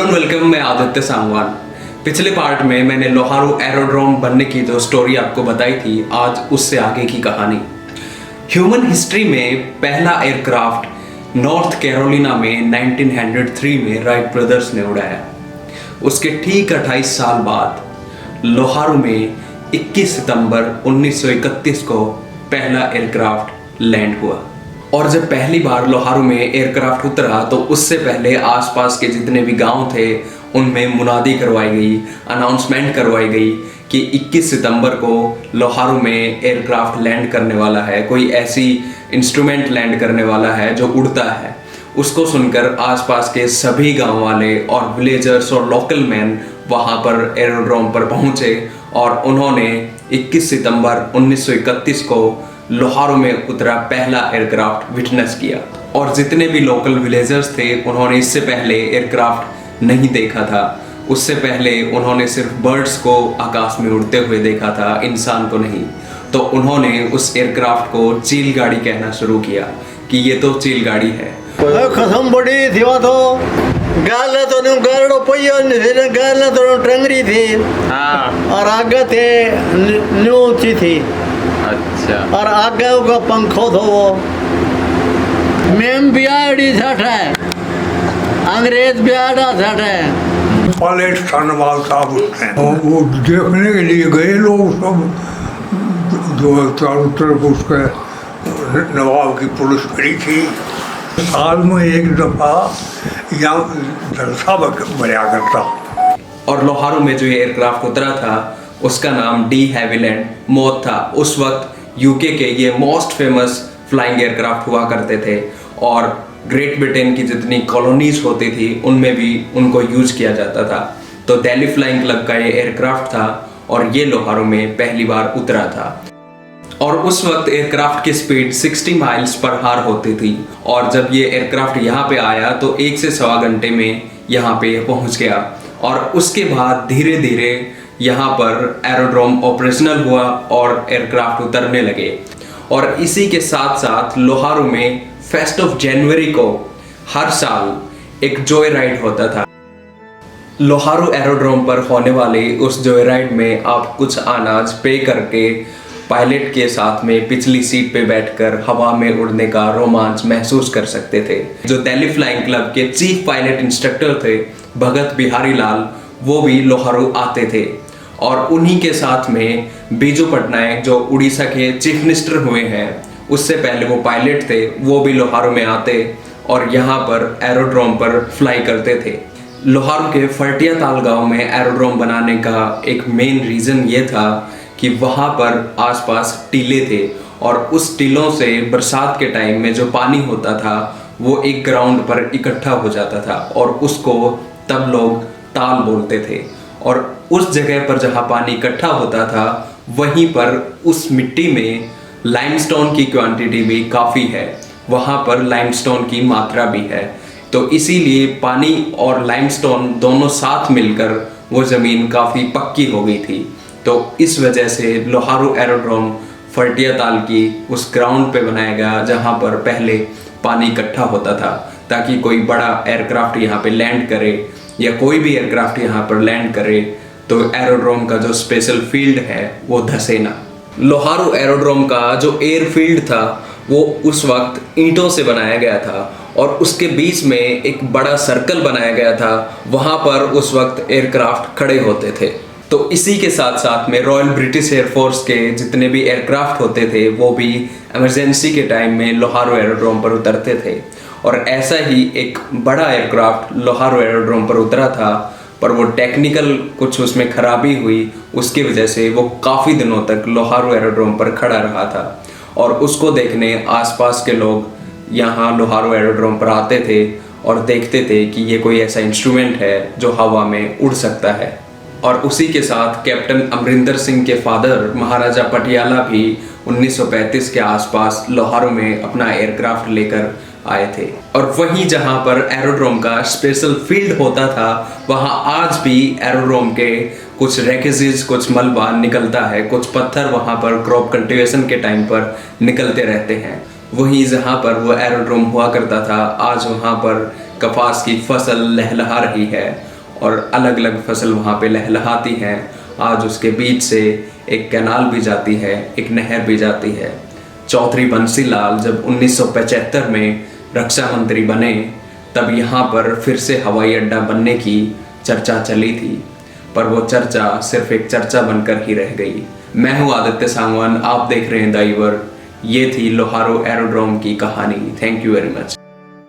And welcome, मैं आदित्य सांगवान। पिछले part में मैंने लोहारू एरोड्रोम बनने की जो स्टोरी आपको बताई थी, आज उससे आगे की कहानी। ह्यूमन हिस्ट्री में पहला एयरक्राफ्ट नॉर्थ कैरोलिना में 1903 में राइट ब्रदर्स ने उड़ाया। उसके ठीक 28 साल बाद लोहारू में 21 सितंबर 1931 को पहला एयरक्राफ्ट लैंड हुआ। और जब पहली बार लोहारू में एयरक्राफ्ट उतरा तो उससे पहले आसपास के जितने भी गांव थे उनमें मुनादी करवाई गई, अनाउंसमेंट करवाई गई कि 21 सितंबर को लोहारू में एयरक्राफ्ट लैंड करने वाला है, कोई ऐसी इंस्ट्रूमेंट लैंड करने वाला है जो उड़ता है। उसको सुनकर आसपास के सभी गांव वाले और विलेजर्स और लोकल मैन वहां पर एरोड्रोम पर पहुंचे और उन्होंने 21 सितंबर 1931 को लोहारू में उतरा पहला एयरक्राफ्ट विटनेस किया। और जितने भी लोकल विलेजर्स थे उन्होंने इससे पहले एयरक्राफ्ट नहीं देखा था। उससे पहले उन्होंने सिर्फ बर्ड्स को आकाश में उड़ते हुए देखा था, इंसान को नहीं। तो उन्होंने उस एयरक्राफ्ट को चील गाड़ी कहना शुरू किया कि ये तो चील गाड़ी है। खसम बड़ी थी वहाँ तो गाल तो न्यू गाड़ो पहियो ने गाल तो टंगरी थी। हाँ। और आगे थे न्यू ऊंची थी। अच्छा। और आगे का पंखो थो वो मेम बियाड़ी छठ है, अंग्रेज बियाड़ा छठ है। पायलट था नवाब साहब उसने, वो देखने के लिए गए लोग सब। जो चारों तरफ उसके नवाब की पुलिस खड़ी थी। साल में एक दफ़ा यहाँ जलसा बना करता। और लोहारू में जो एयरक्राफ्ट उतरा था उसका नाम डी हैविलैंड मौत था। उस वक्त यूके के ये मोस्ट फेमस फ्लाइंग एयरक्राफ्ट हुआ करते थे और ग्रेट ब्रिटेन की जितनी कॉलोनीज होती थी उनमें भी उनको यूज किया जाता था। तो दिल्ली फ्लाइंग क्लब का ये एयरक्राफ्ट था और ये लोहारू में पहली बार उतरा था। और उस वक्त एयरक्राफ्ट की स्पीड 60 माइल्स पर हार होती थी। और जब ये एयरक्राफ्ट यहाँ पे आया तो 1 से सवा घंटे में यहाँ पे पहुँच गया। और उसके बाद धीरे धीरे यहाँ पर एरोड्रोम ऑपरेशनल हुआ और एयरक्राफ्ट उतरने लगे। और इसी के साथ साथ लोहारू में फर्स्ट ऑफ जनवरी को हर साल एक जॉय राइड होता था। लोहारू एरोड्रोम पर होने वाले उस जॉय राइड में आप कुछ अनाज पे करके पायलट के साथ में पिछली सीट पे बैठकर हवा में उड़ने का रोमांच महसूस कर सकते थे। जो दिल्ली फ्लाइंग क्लब के चीफ पायलट इंस्ट्रक्टर थे भगत बिहारी लाल, वो भी लोहारू आते थे। और उन्हीं के साथ में बीजू पटनायक जो उड़ीसा के चीफ मिनिस्टर हुए हैं, उससे पहले वो पायलट थे, वो भी लोहारू में आते और यहाँ पर एरोड्रोम पर फ्लाई करते थे। लोहारू के फर्टिया ताल गांव में एरोड्रोम बनाने का एक मेन रीज़न ये था कि वहाँ पर आसपास टीले थे और उस टीलों से बरसात के टाइम में जो पानी होता था वो एक ग्राउंड पर इकट्ठा हो जाता था और उसको तब लोग ताल बोलते थे। और उस जगह पर जहाँ पानी इकट्ठा होता था वहीं पर उस मिट्टी में लाइमस्टोन की क्वांटिटी भी काफ़ी है, वहाँ पर लाइमस्टोन की मात्रा भी है। तो इसीलिए पानी और लाइमस्टोन दोनों साथ मिलकर वो ज़मीन काफ़ी पक्की हो गई थी। तो इस वजह से लोहारू एरोड्रोम फर्टिया ताल की उस ग्राउंड पे बनाया गया जहाँ पर पहले पानी इकट्ठा होता था, ताकि कोई बड़ा एयरक्राफ्ट यहाँ पे लैंड करे या कोई भी एयरक्राफ्ट यहाँ पर लैंड करे तो एरोड्रोम का जो स्पेशल फील्ड है वो धसे ना। लोहारू एरोड्रोम का जो एयरफील्ड था वो उस वक्त ईंटों से बनाया गया था और उसके बीच में एक बड़ा सर्कल बनाया गया था। वहाँ पर उस वक्त एयरक्राफ्ट खड़े होते थे। तो इसी के साथ साथ में रॉयल ब्रिटिश एयरफोर्स के जितने भी एयरक्राफ्ट होते थे वो भी इमरजेंसी के टाइम में लोहारू एरोड्रोम पर उतरते थे। और ऐसा ही एक बड़ा एयरक्राफ्ट लोहारू एरोड्रोम पर उतरा था, पर वो टेक्निकल कुछ उसमें खराबी हुई, उसकी वजह से वो काफ़ी दिनों तक लोहारू एरोड्रोम पर खड़ा रहा था। और उसको देखने आसपास के लोग यहाँ लोहारू एरोड्रोम पर आते थे और देखते थे कि ये कोई ऐसा इंस्ट्रूमेंट है जो हवा में उड़ सकता है। और उसी के साथ कैप्टन अमरिंदर सिंह के फादर महाराजा पटियाला भी 1935 के आसपास लोहारू में अपना एयरक्राफ्ट लेकर आए थे। और वहीं जहां पर एरोड्रोम का स्पेशल फील्ड होता था वहां आज भी एरोड्रोम के कुछ रेकेजेस, कुछ मलबा निकलता है, कुछ पत्थर वहां पर क्रॉप कल्टीवेशन के टाइम पर निकलते रहते हैं। वहीं जहां पर वो एरोड्रोम हुआ करता था आज वहां पर कपास की फसल लहलहा रही है और अलग अलग फसल वहाँ पे लहलहाती हैं। आज उसके बीच से एक कैनाल भी जाती है, एक नहर भी जाती है। चौधरी बंसीलाल जब 1975 में रक्षा मंत्री बने तब यहाँ पर फिर से हवाई अड्डा बनने की चर्चा चली थी, पर वो चर्चा सिर्फ एक चर्चा बनकर ही रह गई। मैं हूँ आदित्य सांगवान, आप देख रहे हैं द ईवर। ये थी लोहारो एरोड्रोम की कहानी। Thank you very much.